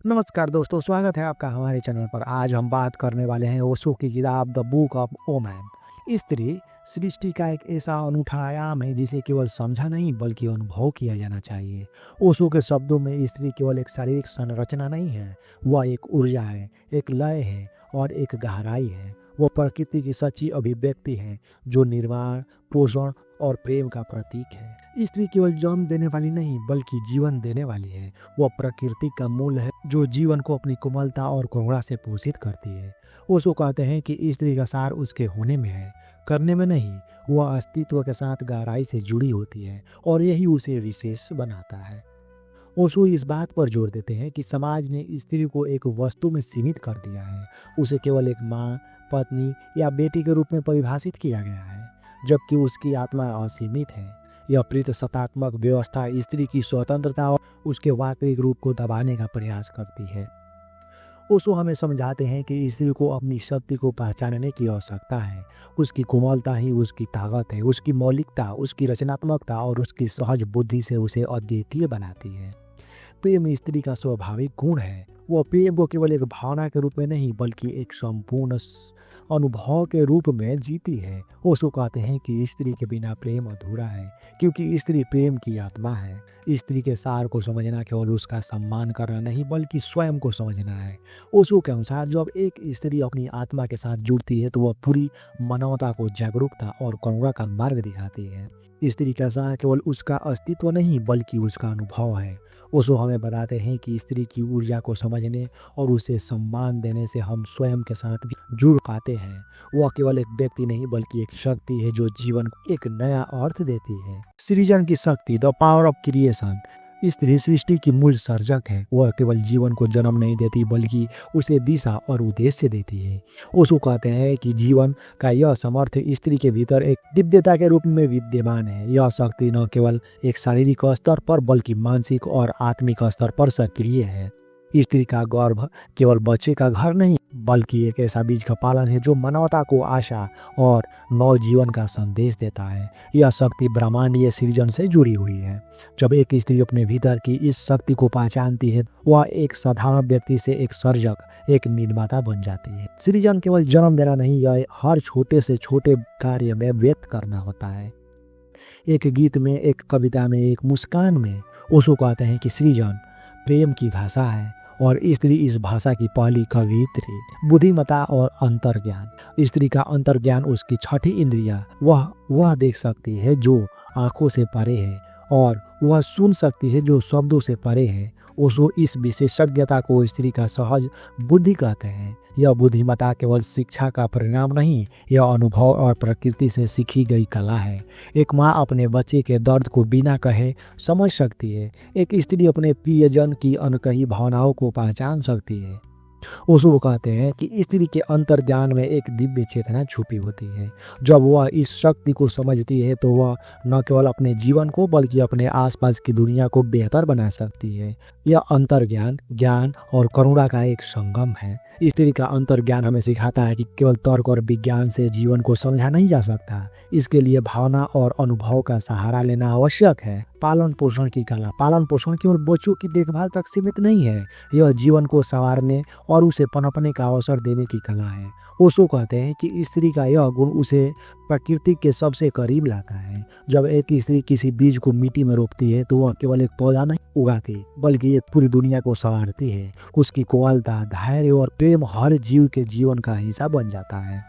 नमस्कार दोस्तों, स्वागत है आपका हमारे चैनल पर। आज हम बात करने वाले हैं ओशो की किताब द बुक ऑफ ओमैन। स्त्री सृष्टि का एक ऐसा अनूठा आयाम है जिसे केवल समझा नहीं बल्कि अनुभव किया जाना चाहिए। ओशो के शब्दों में स्त्री केवल एक शारीरिक संरचना नहीं है, वह एक ऊर्जा है, एक लय है और एक गहराई है। वह प्रकृति की सच्ची अभिव्यक्ति है जो निर्माण, पोषण और प्रेम का प्रतीक है। स्त्री केवल जन्म देने वाली नहीं बल्कि जीवन देने वाली है। वह प्रकृति का मूल है जो जीवन को अपनी कोमलता और करुणा से पोषित करती है। ओशो कहते हैं कि स्त्री का सार उसके होने में है, करने में नहीं। वह अस्तित्व के साथ गहराई से जुड़ी होती है और यही उसे विशेष बनाता है। ओशो इस बात पर जोर देते हैं कि समाज ने स्त्री को एक वस्तु में सीमित कर दिया है। उसे केवल एक माँ, पत्नी या बेटी के रूप में परिभाषित किया गया है, जबकि उसकी आत्मा असीमित है। यह प्रतिशतात्मक व्यवस्था स्त्री की स्वतंत्रता और उसके वास्तविक रूप को दबाने का प्रयास करती है। ओशो हमें समझाते हैं कि स्त्री को अपनी शक्ति को पहचानने की आवश्यकता है। उसकी कोमलता ही उसकी ताकत है। उसकी मौलिकता, उसकी रचनात्मकता और उसकी सहज बुद्धि से उसे अद्वितीय बनाती है। प्रेम स्त्री का स्वाभाविक गुण है। वह प्रेम को केवल एक भावना के रूप में नहीं बल्कि एक संपूर्ण अनुभव के रूप में जीती है। ओशो कहते हैं कि स्त्री के बिना प्रेम अधूरा है, क्योंकि स्त्री प्रेम की आत्मा है। स्त्री के सार को समझना केवल उसका सम्मान करना नहीं बल्कि स्वयं को समझना है। ओशो के अनुसार जब एक स्त्री अपनी आत्मा के साथ जुड़ती है तो वह पूरी मानवता को जागरूकता और करुणा का मार्ग दिखाती है। स्त्री का सार केवल उसका अस्तित्व नहीं बल्कि उसका अनुभव है। ओशो हमें बताते हैं कि स्त्री की ऊर्जा को समझने और उसे सम्मान देने से हम स्वयं के साथ भी जुड़ पाते हैं। वह केवल एक व्यक्ति नहीं बल्कि एक शक्ति है जो जीवन को एक नया अर्थ देती है। सृजन की शक्ति, द पावर ऑफ क्रिएशन। स्त्री सृष्टि की मूल सर्जक है। वह केवल जीवन को जन्म नहीं देती बल्कि उसे दिशा और उद्देश्य देती है। ओशो कहते हैं कि जीवन का यह सामर्थ्य स्त्री के भीतर एक दिव्यता के रूप में विद्यमान है। यह शक्ति न केवल एक शारीरिक स्तर पर बल्कि मानसिक और आत्मिक स्तर पर सक्रिय है। स्त्री का गर्भ केवल बच्चे का घर नहीं बल्कि एक ऐसा बीज का पालन है जो मानवता को आशा और नव जीवन का संदेश देता है। यह शक्ति ब्रह्मांडीय सृजन से जुड़ी हुई है। जब एक स्त्री अपने भीतर की इस शक्ति को पहचानती है वह एक साधारण व्यक्ति से एक सर्जक, एक निर्माता बन जाती है। सृजन केवल जन्म देना नहीं, यह हर छोटे से छोटे कार्य में व्यक्त करना होता है। एक गीत में, एक कविता में, एक मुस्कान में। ओशो कहते हैं कि सृजन प्रेम की भाषा है और स्त्री इस भाषा की पहली कवियत्री। बुद्धिमत्ता और अंतर्ज्ञान। स्त्री का अंतर्ज्ञान उसकी छठी इंद्रिया। वह देख सकती है जो आंखों से परे है और वह सुन सकती है जो शब्दों से परे है। ओशो इस विशेषज्ञता को स्त्री का सहज बुद्धि कहते हैं। यह बुद्धिमत्ता केवल शिक्षा का परिणाम नहीं, यह अनुभव और प्रकृति से सीखी गई कला है। एक माँ अपने बच्चे के दर्द को बिना कहे समझ सकती है। एक स्त्री अपने प्रियजन की अनकही भावनाओं को पहचान सकती है। ओशो कहते हैं कि स्त्री के अंतर्ज्ञान में एक दिव्य चेतना छुपी होती है। जब वह इस शक्ति को समझती है तो वह न केवल अपने जीवन को बल्कि अपने आसपास की दुनिया को बेहतर बना सकती है। यह अंतर्ज्ञान ज्ञान और करुणा का एक संगम है। स्त्री का अंतर्ज्ञान हमें सिखाता है कि केवल तर्क और विज्ञान से जीवन को समझा नहीं जा सकता। इसके लिए भावना और अनुभव का सहारा लेना आवश्यक है। पालन पोषण की कला। पालन पोषण केवल बच्चों की देखभाल तक सीमित नहीं है, यह जीवन को संवारने और उसे पनपने का अवसर देने की कला है। ओशो कहते हैं कि स्त्री का यह गुण उसे प्रकृति के सबसे करीब लाता है। जब एक स्त्री किसी बीज को मिट्टी में रोपती है तो वह केवल एक पौधा नहीं उगाती बल्कि एक पूरी दुनिया को संवारती है। उसकी कोमलता, धैर्य और प्रेम हर जीव के जीवन का हिस्सा बन जाता है।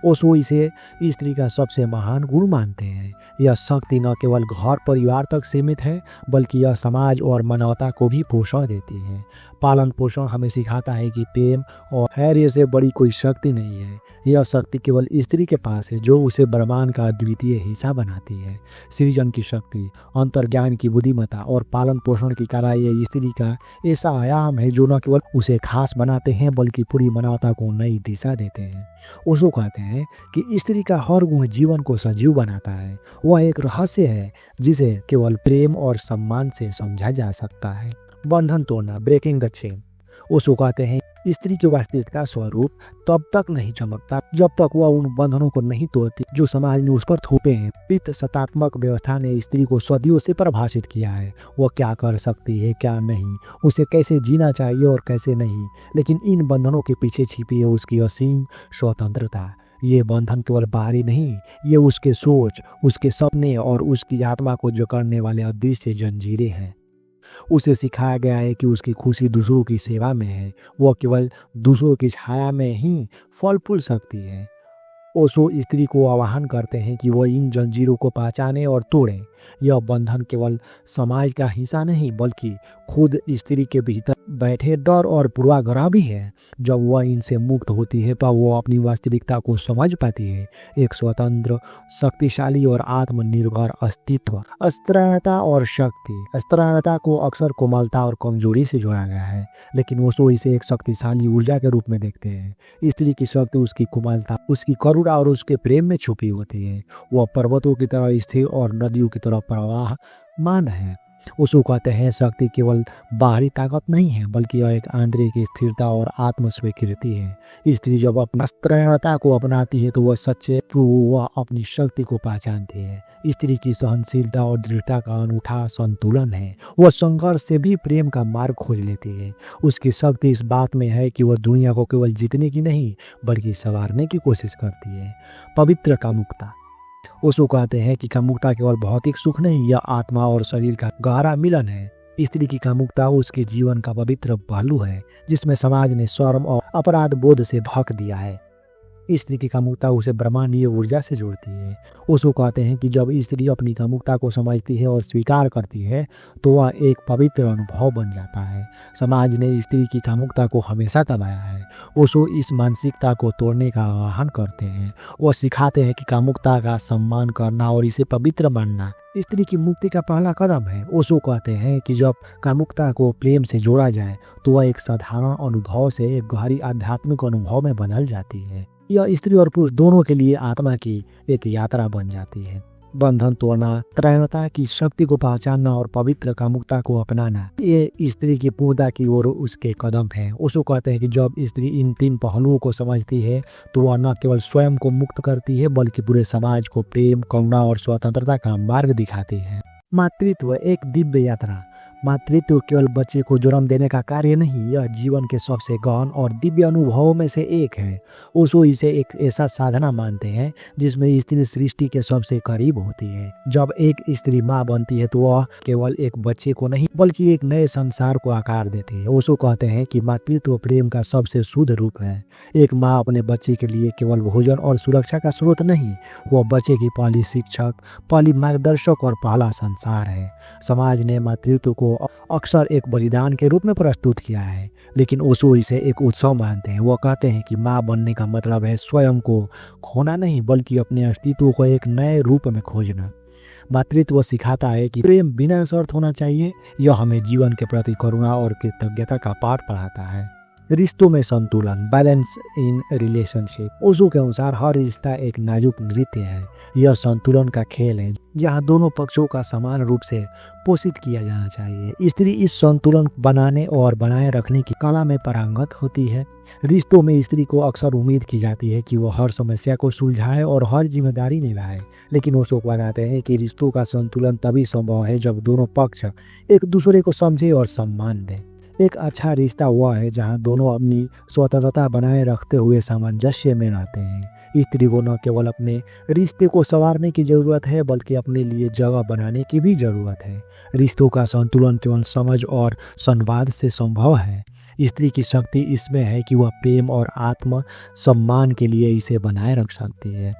ओशो इसे स्त्री का सबसे महान गुण मानते हैं। यह शक्ति न केवल घर परिवार तक सीमित है बल्कि यह समाज और मानवता को भी पोषण देती है। पालन पोषण हमें सिखाता है कि प्रेम और धैर्य से बड़ी कोई शक्ति नहीं है। यह शक्ति केवल स्त्री के पास है जो उसे ब्रह्मांड का द्वितीय हिस्सा बनाती है। सृजन की शक्ति, अंतर्ज्ञान की बुद्धिमत्ता और पालन पोषण की कला ये स्त्री का ऐसा आयाम है जो न केवल उसे खास बनाते हैं बल्कि पूरी मानवता को नई दिशा देते हैं। ओशो कहते हैं कि स्त्री का हर गुण जीवन को सजीव बनाता है। वह एक रहस्य है जिसे केवल प्रेम और सम्मान से समझा जा सकता है। बंधन तोड़ना, ब्रेकिंग द चेन। ओशो कहते हैं स्त्री की वास्तविकता स्वरूप तब तक नहीं चमकता जब तक वह उन बंधनों को नहीं तोड़ती जो समाज ने उस पर थोपे हैं। पित्त सत्तात्मक व्यवस्था ने स्त्री को सदियों से परिभाषित किया है। वह क्या कर सकती है, क्या नहीं, उसे कैसे जीना चाहिए और कैसे नहीं। लेकिन इन बंधनों के पीछे छिपी है उसकी असीम स्वतंत्रता। ये बंधन केवल बाहरी नहीं, ये उसके सोच, उसके सपने और उसकी आत्मा को जकड़ने वाले अदृश्य जंजीरें हैं। उसे सिखाया गया है कि उसकी खुशी दूसरों की सेवा में है। वह केवल दूसरों की छाया में ही फल फूल सकती है। ओशो स्त्री को आह्वान करते हैं कि वह इन जंजीरों को पहचाने और तोड़े। यह बंधन केवल समाज का हिस्सा नहीं बल्कि खुद स्त्री के भीतर बैठे डर और पूर्वाग्रह भी है। जब वह इनसे मुक्त होती है तो वह अपनी वास्तविकता को समझ पाती है, एक स्वतंत्र, शक्तिशाली और आत्मनिर्भर अस्तित्व। अस्त्रता और शक्ति। अस्त्रता को अक्सर कोमलता और कमजोरी से जोड़ा गया है, लेकिन ओशो इसे एक शक्तिशाली ऊर्जा के रूप में देखते हैं। स्त्री की शक्ति उसकी कोमलता, उसकी करुणा और उसके प्रेम में छुपी होती है। वह पर्वतों की तरह स्थिर और नदियों की तरह प्रवाहमान है। ओशो कहते हैं शक्ति केवल बाहरी ताकत नहीं है बल्कि यह एक आंतरिक स्थिरता और आत्म स्वीकृति है। स्त्री जब अपनी स्त्रीणता को अपनाती है तो वह सच्चे वह अपनी शक्ति को पहचानती है। स्त्री की सहनशीलता और दृढ़ता का अनूठा संतुलन है। वह संघर्ष से भी प्रेम का मार्ग खोज लेती है। उसकी शक्ति इस बात में है कि वह दुनिया को केवल जीतने की नहीं बल्कि संवारने की कोशिश करती है। पवित्र कामुकता। ओशो कहते हैं कि कामुकता केवल भौतिक सुख नहीं, यह आत्मा और शरीर का गहरा मिलन है। स्त्री की कामुकता उसके जीवन का पवित्र पहलू है जिसमें समाज ने शर्म और अपराध बोध से ढक दिया है। स्त्री की कामुकता उसे ब्रह्मांडीय ऊर्जा से जोड़ती है। ओशो कहते हैं कि जब स्त्री अपनी कामुकता को समझती है और स्वीकार करती है तो वह एक पवित्र अनुभव बन जाता है। समाज ने स्त्री की कामुकता को हमेशा दबाया है। ओशो इस मानसिकता को तोड़ने का आह्वान करते हैं। वह सिखाते हैं कि कामुकता का सम्मान करना और इसे पवित्र मानना स्त्री की मुक्ति का पहला कदम है। ओशो कहते हैं कि जब कामुकता को प्रेम से जोड़ा जाए तो वह एक साधारण अनुभव से एक गहरी आध्यात्मिक अनुभव में बदल जाती है। यह स्त्री और पुरुष दोनों के लिए आत्मा की एक यात्रा बन जाती है। बंधन तोड़ना, त्रैणता की शक्ति को पहचानना और पवित्र कामुकता को अपनाना, ये स्त्री की पूर्णता की ओर उसके कदम हैं। ओशो कहते हैं कि जब स्त्री इन तीन पहलुओं को समझती है तो वह न केवल स्वयं को मुक्त करती है बल्कि पूरे समाज को प्रेम, करुणा और स्वतंत्रता का मार्ग दिखाती है। मातृत्व एक दिव्य यात्रा। मातृत्व केवल बच्चे को जन्म देने का कार्य नहीं, यह जीवन के सबसे गहन और दिव्य अनुभवों में से एक है। ओशो इसे एक ऐसा साधना मानते हैं जिसमें स्त्री सृष्टि के सबसे करीब होती है। जब एक स्त्री माँ बनती है तो वह केवल एक बच्चे को नहीं बल्कि एक नए संसार को आकार देती है। ओशो कहते हैं कि मातृत्व प्रेम का सबसे शुद्ध रूप है। एक माँ अपने बच्चे के लिए केवल भोजन और सुरक्षा का स्रोत नहीं, वह बच्चे की पहली शिक्षक, पहली मार्गदर्शक और पहला संसार है। समाज ने मातृत्व को अक्सर एक बलिदान के रूप में प्रस्तुत किया है, लेकिन ओशो इसे एक उत्सव मानते हैं। वो कहते हैं कि माँ बनने का मतलब है स्वयं को खोना नहीं बल्कि अपने अस्तित्व को एक नए रूप में खोजना। मातृत्व सिखाता है कि प्रेम बिना शर्त होना चाहिए। यह हमें जीवन के प्रति करुणा और कृतज्ञता का पाठ पढ़ाता है। रिश्तों में संतुलन, बैलेंस इन रिलेशनशिप। ओशो के अनुसार हर रिश्ता एक नाजुक नृत्य है। यह संतुलन का खेल है जहाँ दोनों पक्षों का समान रूप से पोषित किया जाना चाहिए। स्त्री इस संतुलन बनाने और बनाए रखने की कला में पारंगत होती है। रिश्तों में स्त्री को अक्सर उम्मीद की जाती है कि वह हर समस्या को सुलझाए और हर जिम्मेदारी निभाए, लेकिन ओशो बताते हैं कि रिश्तों का संतुलन तभी संभव है जब दोनों पक्ष एक दूसरे को समझे और सम्मान दें। एक अच्छा रिश्ता वह है जहां दोनों अपनी स्वतंत्रता बनाए रखते हुए सामंजस्य में रहते हैं। स्त्री को न केवल अपने रिश्ते को संवारने की जरूरत है बल्कि अपने लिए जगह बनाने की भी जरूरत है। रिश्तों का संतुलन केवल समझ और संवाद से संभव है। स्त्री की शक्ति इसमें है कि वह प्रेम और आत्म सम्मान के लिए इसे बनाए रख सकती है।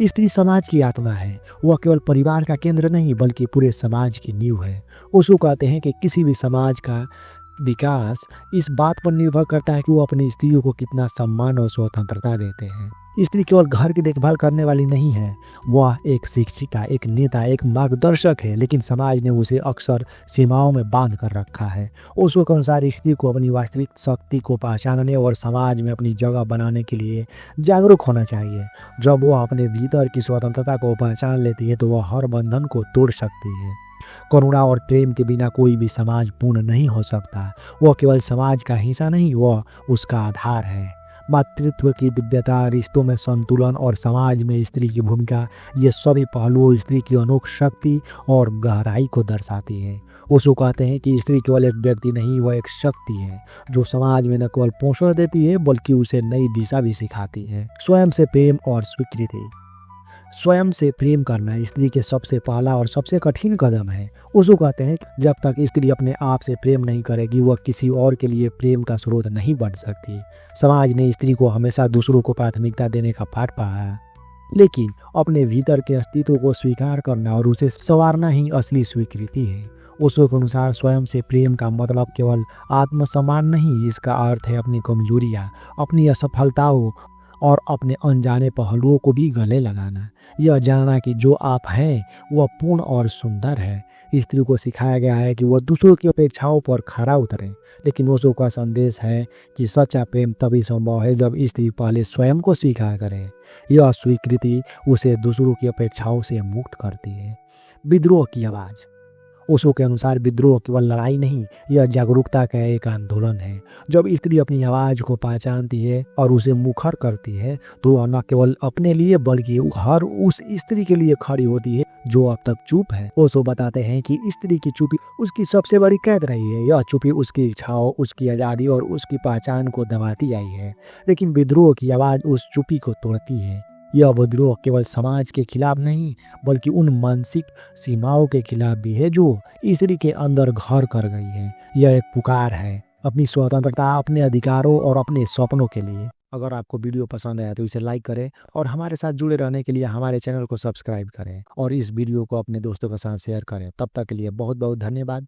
स्त्री समाज की आत्मा है। वह केवल परिवार का केंद्र नहीं बल्कि पूरे समाज की नींव है। ओशो कहते हैं कि किसी भी समाज का विकास इस बात पर निर्भर करता है कि वो अपनी स्त्रियों को कितना सम्मान और स्वतंत्रता देते हैं। स्त्री केवल घर की देखभाल करने वाली नहीं है, वह एक शिक्षिका, एक नेता, एक मार्गदर्शक है, लेकिन समाज ने उसे अक्सर सीमाओं में बांध कर रखा है। ओशो के अनुसार स्त्री को अपनी वास्तविक शक्ति को पहचानने और समाज में अपनी जगह बनाने के लिए जागरूक होना चाहिए। जब वह अपने भीतर की स्वतंत्रता को पहचान लेती है तो वह हर बंधन को तोड़ सकती है। करुणा और प्रेम के बिना कोई भी समाज पूर्ण नहीं हो सकता। वह केवल समाज का हिस्सा नहीं, वह उसका आधार है। मातृत्व की दिव्यता, रिश्तों में संतुलन और समाज में स्त्री की भूमिका, ये सभी पहलू स्त्री की अनोख शक्ति और गहराई को दर्शाती है। ओशो कहते हैं कि स्त्री केवल एक व्यक्ति नहीं, वह एक शक्ति है जो समाज में न केवल पोषण देती है बल्कि उसे नई दिशा भी सिखाती है। स्वयं से प्रेम और स्वीकृति। स्वयं से प्रेम करना स्त्री के सबसे पहला और सबसे कठिन कदम है। ओशो कहते हैं जब तक स्त्री अपने आप से प्रेम नहीं करेगी, वह किसी और के लिए प्रेम का स्रोत नहीं बन सकती। समाज ने स्त्री को हमेशा दूसरों को प्राथमिकता देने का पाठ पढ़ाया, लेकिन अपने भीतर के अस्तित्व को स्वीकार करना और उसे संवारना ही असली स्वीकृति है। ओशो के अनुसार स्वयं से प्रेम का मतलब केवल आत्मसम्मान नहीं, इसका अर्थ है अपनी कमजोरियाँ, अपनी असफलताओं और अपने अनजाने पहलुओं को भी गले लगाना। यह जानना कि जो आप हैं वह पूर्ण और सुंदर है। स्त्री को सिखाया गया है कि वह दूसरों की अपेक्षाओं पर खरा उतरे, लेकिन ओशो का संदेश है कि सच्चा प्रेम तभी संभव है जब स्त्री पहले स्वयं को स्वीकार करे। यह स्वीकृति उसे दूसरों की अपेक्षाओं से मुक्त करती है। विद्रोह की आवाज़। ओशो के अनुसार विद्रोह केवल लड़ाई नहीं, यह जागरूकता का एक आंदोलन है। जब स्त्री अपनी आवाज़ को पहचानती है और उसे मुखर करती है तो वह न केवल अपने लिए बल्कि हर उस स्त्री के लिए खड़ी होती है जो अब तक चुप है। ओशो बताते हैं कि स्त्री की चुप्पी उसकी सबसे बड़ी कैद रही है। यह चुप्पी उसकी इच्छाओं, उसकी आज़ादी और उसकी पहचान को दबाती आई है, लेकिन विद्रोह की आवाज़ उस चुप्पी को तोड़ती है। यह विद्रोह केवल समाज के खिलाफ नहीं बल्कि उन मानसिक सीमाओं के खिलाफ भी है जो स्त्री के अंदर घर कर गई है। यह एक पुकार है अपनी स्वतंत्रता, अपने अधिकारों और अपने सपनों के लिए। अगर आपको वीडियो पसंद आया तो इसे लाइक करें और हमारे साथ जुड़े रहने के लिए हमारे चैनल को सब्सक्राइब करें और इस वीडियो को अपने दोस्तों के साथ शेयर करें। तब तक के लिए बहुत बहुत धन्यवाद।